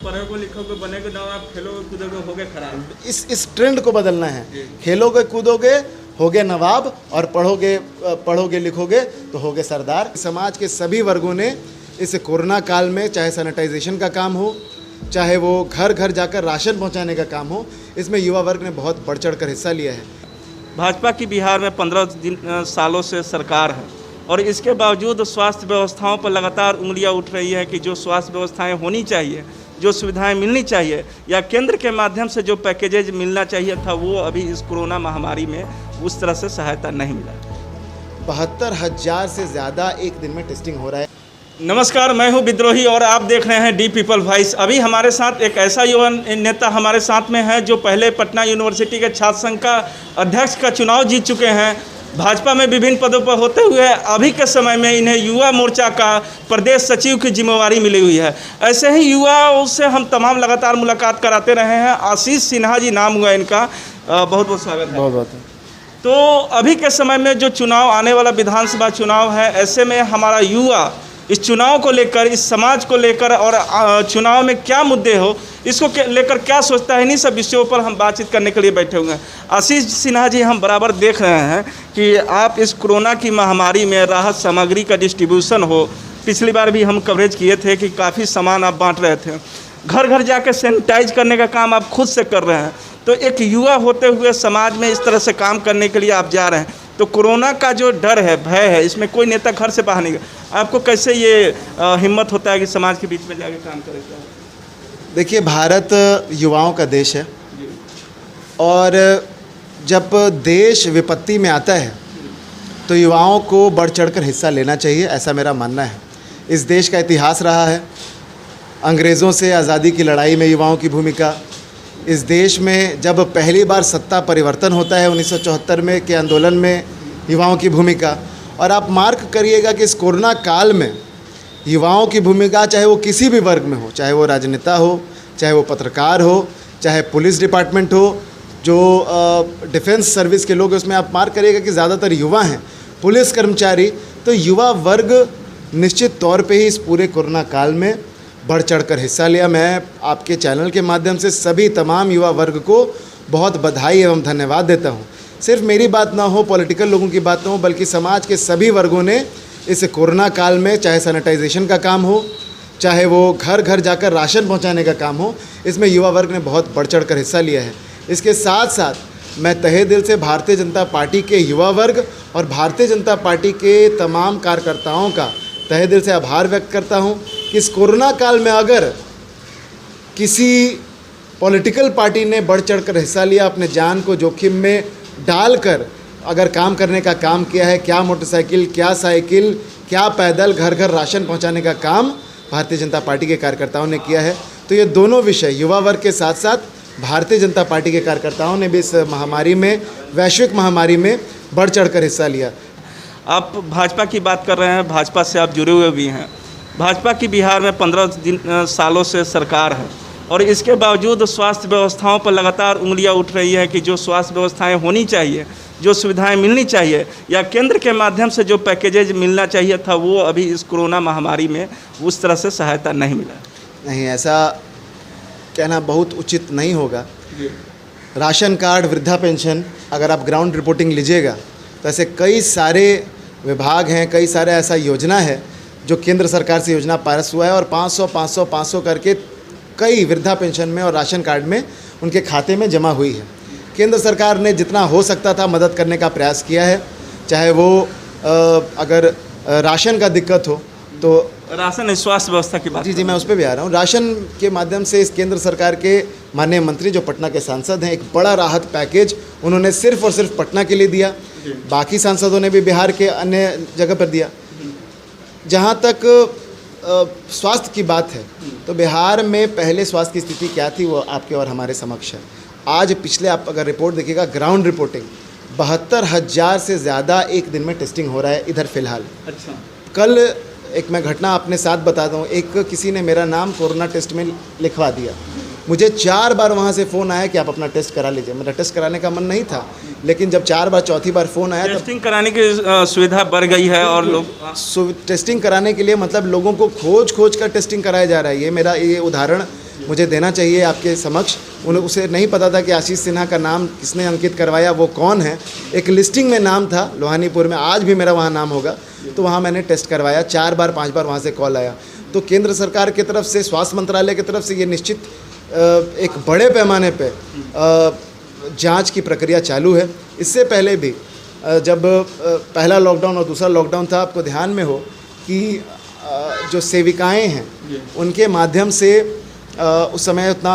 पढ़ोगे लिखोगे बनेगे नवाब, खेलोगे कूदोगे होगे खराब। इस ट्रेंड को बदलना है। खेलोगे कूदोगे होगे नवाब, और पढ़ोगे लिखोगे तो होगे सरदार। समाज के सभी वर्गों ने इस कोरोना काल में, चाहे सैनिटाइजेशन का काम हो, चाहे वो घर घर जाकर राशन पहुंचाने का काम हो, इसमें युवा वर्ग ने बहुत बढ़ चढ़ कर हिस्सा लिया है। भाजपा की बिहार में 15 सालों से सरकार है और इसके बावजूद स्वास्थ्य व्यवस्थाओं पर लगातार उंगलियां उठ रही है कि जो स्वास्थ्य व्यवस्थाएं होनी चाहिए, जो सुविधाएं मिलनी चाहिए या केंद्र के माध्यम से जो पैकेजेज मिलना चाहिए था, वो अभी इस कोरोना महामारी में उस तरह से सहायता नहीं मिला। 72,000 से ज़्यादा एक दिन में टेस्टिंग हो रहा है। नमस्कार, मैं हूं विद्रोही और आप देख रहे हैं डी पीपल वॉइस। अभी हमारे साथ एक ऐसा युवा नेता हमारे साथ में है जो पहले पटना यूनिवर्सिटी के छात्र संघ का अध्यक्ष का चुनाव जीत चुके हैं। भाजपा में विभिन्न पदों पर होते हुए अभी के समय में इन्हें युवा मोर्चा का प्रदेश सचिव की जिम्मेवारी मिली हुई है। ऐसे ही युवाओं से हम तमाम लगातार मुलाकात कराते रहे हैं। आशीष सिन्हा जी नाम हुआ इनका, बहुत बहुत स्वागत है। बहुत बहुत। तो अभी के समय में जो चुनाव आने वाला विधानसभा चुनाव है, ऐसे में हमारा युवा इस चुनाव को लेकर, इस समाज को लेकर और चुनाव में क्या मुद्दे हो, इसको लेकर क्या सोचता है, इन्हीं सब विषयों पर हम बातचीत करने के लिए बैठे हुए हैं। आशीष सिन्हा जी, हम बराबर देख रहे हैं कि आप इस कोरोना की महामारी में राहत सामग्री का डिस्ट्रीब्यूशन हो, पिछली बार भी हम कवरेज किए थे कि काफ़ी सामान आप बांट रहे थे, घर घर जाकर सैनिटाइज करने का काम आप खुद से कर रहे हैं। तो एक युवा होते हुए समाज में इस तरह से काम करने के लिए आप जा रहे हैं, तो कोरोना का जो डर है, भय है, इसमें कोई नेता घर से बाहर नहीं गया, आपको कैसे ये हिम्मत होता है कि समाज के बीच में जाके काम करेगा? देखिए, भारत युवाओं का देश है और जब देश विपत्ति में आता है तो युवाओं को बढ़ चढ़कर हिस्सा लेना चाहिए, ऐसा मेरा मानना है। इस देश का इतिहास रहा है, अंग्रेज़ों से आज़ादी की लड़ाई में युवाओं की भूमिका। इस देश में जब पहली बार सत्ता परिवर्तन होता है 1974 में के आंदोलन में युवाओं की भूमिका। और आप मार्क करिएगा कि इस कोरोना काल में युवाओं की भूमिका, चाहे वो किसी भी वर्ग में हो, चाहे वो राजनेता हो, चाहे वो पत्रकार हो, चाहे पुलिस डिपार्टमेंट हो, जो डिफेंस सर्विस के लोग, उसमें आप मार्क करिएगा कि ज़्यादातर युवा हैं, पुलिस कर्मचारी। तो युवा वर्ग निश्चित तौर पे ही इस पूरे कोरोना काल में बढ़ चढ़कर हिस्सा लिया। मैं आपके चैनल के माध्यम से सभी तमाम युवा वर्ग को बहुत बधाई एवं धन्यवाद देता हूँ। सिर्फ मेरी बात ना हो, पॉलिटिकल लोगों की बात ना हो, बल्कि समाज के सभी वर्गों ने इस कोरोना काल में, चाहे सैनिटाइजेशन का काम हो, चाहे वो घर घर जाकर राशन पहुंचाने का काम हो, इसमें युवा वर्ग ने बहुत बढ़ चढ़ कर हिस्सा लिया है। इसके साथ साथ मैं तहे दिल से भारतीय जनता पार्टी के युवा वर्ग और भारतीय जनता पार्टी के तमाम कार्यकर्ताओं का तहे दिल से आभार व्यक्त करता हूं कि इस कोरोना काल में अगर किसी पॉलिटिकल पार्टी ने बढ़ चढ़ कर हिस्सा लिया, अपने जान को जोखिम में डालकर अगर काम करने का काम किया है, क्या मोटरसाइकिल, क्या साइकिल, क्या पैदल घर घर राशन पहुंचाने का काम भारतीय जनता पार्टी के कार्यकर्ताओं ने किया है। तो ये दोनों विषय, युवा वर्ग के साथ साथ भारतीय जनता पार्टी के कार्यकर्ताओं ने भी इस महामारी में, वैश्विक महामारी में बढ़ चढ़ कर हिस्सा लिया। आप भाजपा की बात कर रहे हैं, भाजपा से आप जुड़े हुए भी हैं। भाजपा की बिहार में 15 सालों से सरकार है और इसके बावजूद स्वास्थ्य व्यवस्थाओं पर लगातार उंगलियां उठ रही है कि जो स्वास्थ्य व्यवस्थाएं होनी चाहिए, जो सुविधाएं मिलनी चाहिए या केंद्र के माध्यम से जो पैकेजेज मिलना चाहिए था, वो अभी इस कोरोना महामारी में उस तरह से सहायता नहीं मिला। नहीं, ऐसा कहना बहुत उचित नहीं होगा। राशन कार्ड, वृद्धा पेंशन, अगर आप ग्राउंड रिपोर्टिंग लीजिएगा तो ऐसे कई सारे विभाग हैं, कई सारे ऐसा योजना है जो केंद्र सरकार से योजना पास हुआ है और 500 करके कई वृद्धा पेंशन में और राशन कार्ड में उनके खाते में जमा हुई है। केंद्र सरकार ने जितना हो सकता था मदद करने का प्रयास किया है, चाहे वो अगर राशन का दिक्कत हो तो राशन स्वास्थ्य व्यवस्था की बात। जी, मैं उस पर भी आ रहा हूँ। राशन के माध्यम से इस केंद्र सरकार के माननीय मंत्री जो पटना के सांसद हैं, एक बड़ा राहत पैकेज उन्होंने सिर्फ और सिर्फ पटना के लिए दिया, बाकी सांसदों ने भी बिहार के अन्य जगह पर दिया। जहाँ तक स्वास्थ्य की बात है तो बिहार में पहले स्वास्थ्य की स्थिति क्या थी, वो आपके और हमारे समक्ष है। आज पिछले, आप अगर रिपोर्ट देखिएगा, ग्राउंड रिपोर्टिंग 72,000 से ज़्यादा एक दिन में टेस्टिंग हो रहा है इधर फ़िलहाल। अच्छा, कल एक मैं घटना अपने साथ बता दूँ, एक किसी ने मेरा नाम कोरोना टेस्ट में लिखवा दिया। मुझे 4 बार वहाँ से फ़ोन आया कि आप अपना टेस्ट करा लीजिए। मेरा टेस्ट कराने का मन नहीं था, लेकिन जब 4 बार, चौथी बार फ़ोन आया, टेस्टिंग कराने की सुविधा बढ़ गई है और लोग टेस्टिंग कराने के लिए मतलब लोगों को खोज कर टेस्टिंग कराया जा रहा है। ये मेरा ये उदाहरण मुझे देना चाहिए आपके समक्ष। उसे नहीं पता था कि आशीष सिन्हा का नाम किसने अंकित करवाया, वो कौन है। एक लिस्टिंग में नाम था लोहानीपुर में, आज भी मेरा वहाँ नाम होगा। तो वहाँ मैंने टेस्ट करवाया, 4 बार 5 बार वहाँ से कॉल आया। तो केंद्र सरकार की तरफ से, स्वास्थ्य मंत्रालय की तरफ से ये निश्चित एक बड़े पैमाने पे जांच की प्रक्रिया चालू है। इससे पहले भी जब पहला लॉकडाउन और दूसरा लॉकडाउन था, आपको ध्यान में हो कि जो सेविकाएं हैं उनके माध्यम से उस समय उतना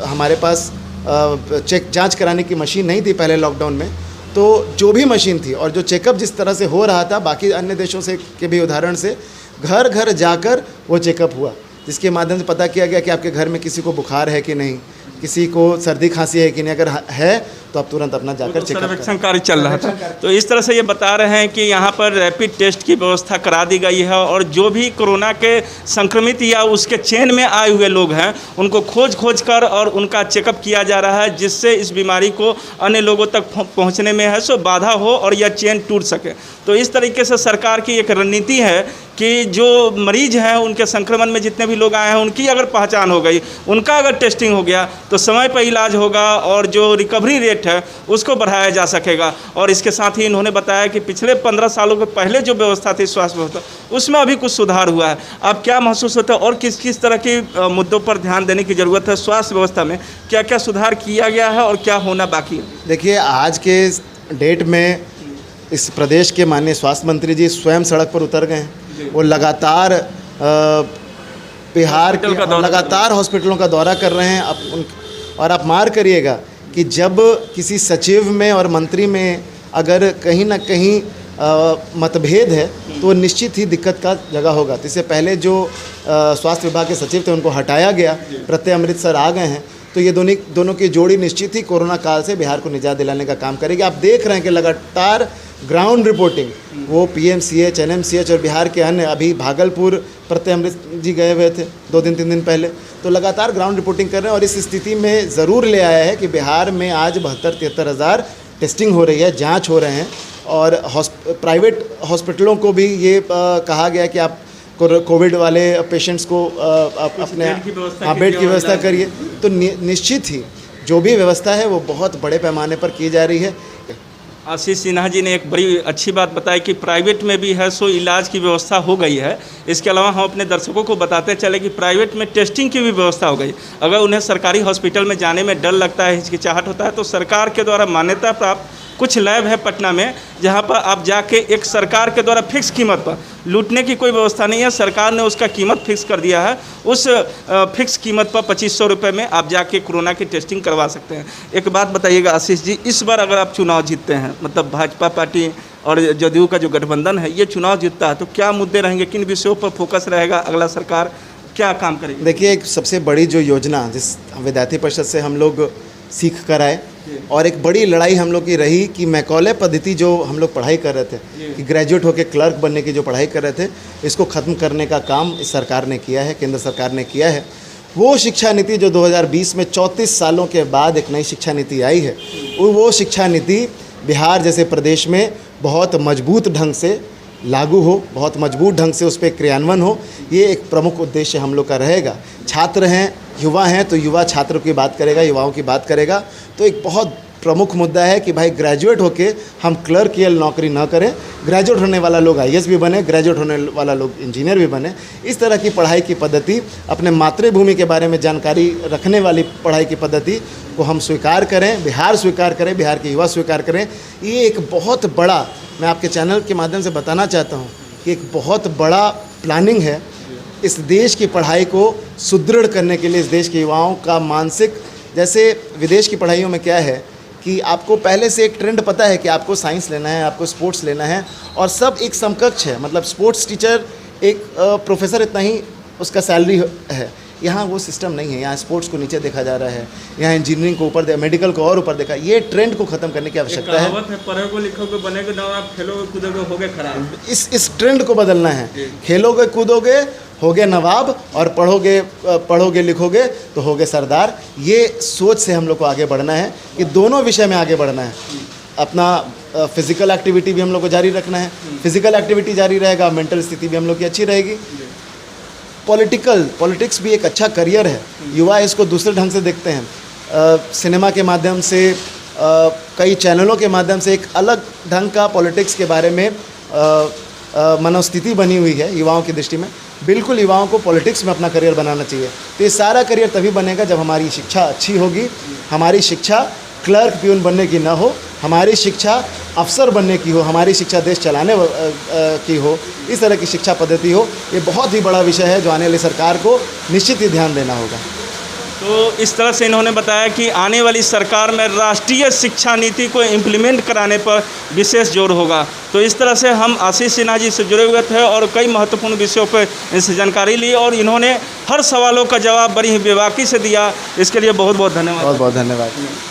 हमारे पास जांच कराने की मशीन नहीं थी पहले लॉकडाउन में। तो जो भी मशीन थी और जो चेकअप जिस तरह से हो रहा था, बाकी अन्य देशों से के भी उदाहरण से घर घर जाकर वो चेकअप हुआ, जिसके माध्यम से पता किया गया कि आपके घर में किसी को बुखार है कि नहीं, किसी को सर्दी खांसी है कि नहीं। अगर है तो आप तुरंत अपना जाकर चेकअप करें। सर्वेक्षण कार्य चल रहा था। तो इस तरह से ये बता रहे हैं कि यहाँ पर रैपिड टेस्ट की व्यवस्था करा दी गई है और जो भी कोरोना के संक्रमित या उसके चेन में आए हुए लोग हैं उनको खोज कर और उनका चेकअप किया जा रहा है, जिससे इस बीमारी को अन्य लोगों तक पहुँचने में है सो बाधा हो और यह चेन टूट सके। तो इस तरीके से सरकार की एक रणनीति है कि जो मरीज हैं उनके संक्रमण में जितने भी लोग आए हैं उनकी अगर पहचान हो गई, उनका अगर टेस्टिंग हो गया तो समय पर इलाज होगा और जो रिकवरी रेट है उसको बढ़ाया जा सकेगा। और इसके साथ ही इन्होंने बताया कि पिछले 15 सालों के पहले जो व्यवस्था थी स्वास्थ्य व्यवस्था, उसमें अभी कुछ सुधार हुआ है। अब क्या महसूस होता है और किस किस तरह के मुद्दों पर ध्यान देने की ज़रूरत है? स्वास्थ्य व्यवस्था में क्या क्या सुधार किया गया है और क्या होना बाकी है? देखिए, आज के डेट में इस प्रदेश के माननीय स्वास्थ्य मंत्री जी स्वयं सड़क पर उतर गए हैं। वो लगातार बिहार के लगातार हॉस्पिटलों का दौरा कर रहे हैं। और आप मार करिएगा कि जब किसी सचिव में और मंत्री में अगर कहीं ना कहीं मतभेद है तो निश्चित ही दिक्कत का जगह होगा। तो इससे पहले जो स्वास्थ्य विभाग के सचिव थे उनको हटाया गया, प्रत्यय अमृत सर आ गए हैं। तो ये दोनों की जोड़ी निश्चित ही कोरोना काल से बिहार को निजात दिलाने का काम करेगी। आप देख रहे हैं कि लगातार ग्राउंड रिपोर्टिंग, वो पीएमसीएच, एनएमसीएच और बिहार के अन्य, अभी भागलपुर प्रत्यय अमृत जी गए हुए थे 2-3 दिन पहले, तो लगातार ग्राउंड रिपोर्टिंग कर रहे हैं। और इस स्थिति में ज़रूर ले आया है कि बिहार में आज 72-73 हज़ार टेस्टिंग हो रही है, जाँच हो रहे हैं। और प्राइवेट हॉस्पिटलों को भी ये कहा गया कि आप कोविड वाले पेशेंट्स को अपने बेड की व्यवस्था करिए। तो निश्चित ही जो भी व्यवस्था है वो बहुत बड़े पैमाने पर की जा रही है। आशीष सिन्हा जी ने एक बड़ी अच्छी बात बताई कि प्राइवेट में भी है सो इलाज की व्यवस्था हो गई है। इसके अलावा हम अपने दर्शकों को बताते चले कि प्राइवेट में टेस्टिंग की भी व्यवस्था हो गई। अगर उन्हें सरकारी हॉस्पिटल में जाने में डर लगता है, हिचकिचाहट होता है, तो सरकार के द्वारा मान्यता प्राप्त कुछ लैब है पटना में जहां पर आप जाके एक सरकार के द्वारा फिक्स कीमत पर, लूटने की कोई व्यवस्था नहीं है, सरकार ने उसका कीमत फिक्स कर दिया है। उस फिक्स कीमत पर 2500 रुपये में आप जाके कोरोना की टेस्टिंग करवा सकते हैं। एक बात बताइएगा आशीष जी, इस बार अगर आप चुनाव जीतते हैं, मतलब भाजपा पार्टी और जदयू का जो गठबंधन है ये चुनाव जीतता है, तो क्या मुद्दे रहेंगे, किन विषयों पर फोकस रहेगा, अगला सरकार क्या काम करेगी? देखिए, एक सबसे बड़ी जो योजना जिस विद्यार्थी परिषद से हम लोग सीख कर आए और एक बड़ी लड़ाई हम लोग की रही कि मैकॉले पद्धति जो हम लोग पढ़ाई कर रहे थे, कि ग्रेजुएट होकर क्लर्क बनने की जो पढ़ाई कर रहे थे, इसको ख़त्म करने का काम इस सरकार ने किया है, केंद्र सरकार ने किया है। वो शिक्षा नीति जो 2020 में 34 सालों के बाद एक नई शिक्षा नीति आई है, वो शिक्षा नीति बिहार जैसे प्रदेश में बहुत मजबूत ढंग से लागू हो, बहुत मजबूत ढंग से उस पर क्रियान्वयन हो, ये एक प्रमुख उद्देश्य हम लोग का रहेगा। छात्र हैं, युवा हैं, तो युवा छात्रों की बात करेगा, युवाओं की बात करेगा। तो एक बहुत प्रमुख मुद्दा है कि भाई ग्रेजुएट होके हम क्लर्कियल नौकरी ना करें, ग्रेजुएट होने वाला लोग आईएएस भी बने, ग्रेजुएट होने वाला लोग इंजीनियर भी बने। इस तरह की पढ़ाई की पद्धति, अपने मातृभूमि के बारे में जानकारी रखने वाली पढ़ाई की पद्धति को हम स्वीकार करें, बिहार स्वीकार करें, बिहार के युवा स्वीकार करें। ये एक बहुत बड़ा, मैं आपके चैनल के माध्यम से बताना चाहता हूँ कि एक बहुत बड़ा प्लानिंग है इस देश की पढ़ाई को सुदृढ़ करने के लिए, इस देश के युवाओं का मानसिक। जैसे विदेश की पढ़ाइयों में क्या है कि आपको पहले से एक ट्रेंड पता है कि आपको साइंस लेना है, आपको स्पोर्ट्स लेना है, और सब एक समकक्ष है, मतलब स्पोर्ट्स टीचर एक प्रोफेसर इतना ही उसका सैलरी है। यहाँ वो सिस्टम नहीं है, यहाँ स्पोर्ट्स को नीचे देखा जा रहा है, यहाँ इंजीनियरिंग को ऊपर, मेडिकल को और ऊपर देखा। ये ट्रेंड को ख़त्म करने की आवश्यकता है। पढ़ोगे लिखोगे बनेगे ना, आप खेलोगे कूदोगे होगे खराब। इस ट्रेंड को बदलना है। खेलोगे कूदोगे होगे नवाब, और पढ़ोगे लिखोगे तो होगे सरदार। ये सोच से हम लोग को आगे बढ़ना है कि दोनों विषय में आगे बढ़ना है। अपना फिज़िकल एक्टिविटी भी हम लोग को जारी रखना है, फिज़िकल एक्टिविटी जारी रहेगा, मेंटल स्थिति भी हम लोग की अच्छी रहेगी। पॉलिटिक्स भी एक अच्छा करियर है। युवा इसको दूसरे ढंग से देखते हैं। सिनेमा के माध्यम से, कई चैनलों के माध्यम से एक अलग ढंग का पॉलिटिक्स के बारे में मनोस्थिति बनी हुई है युवाओं की दृष्टि में। बिल्कुल युवाओं को पॉलिटिक्स में अपना करियर बनाना चाहिए। तो ये सारा करियर तभी बनेगा जब हमारी शिक्षा अच्छी होगी। हमारी शिक्षा क्लर्क प्यून बनने की ना हो, हमारी शिक्षा अफसर बनने की हो, हमारी शिक्षा देश चलाने की हो, इस तरह की शिक्षा पद्धति हो। ये बहुत ही बड़ा विषय है जो आने वाली सरकार को निश्चित ही ध्यान देना होगा। तो इस तरह से इन्होंने बताया कि आने वाली सरकार में राष्ट्रीय शिक्षा नीति को इम्प्लीमेंट कराने पर विशेष जोर होगा। तो इस तरह से हम आशीष सिन्हा जी से जुड़े हुए थे और कई महत्वपूर्ण विषयों पर इनसे जानकारी ली और इन्होंने हर सवालों का जवाब बड़ी ही बेबाकी से दिया। इसके लिए बहुत बहुत धन्यवाद। बहुत बहुत धन्यवाद।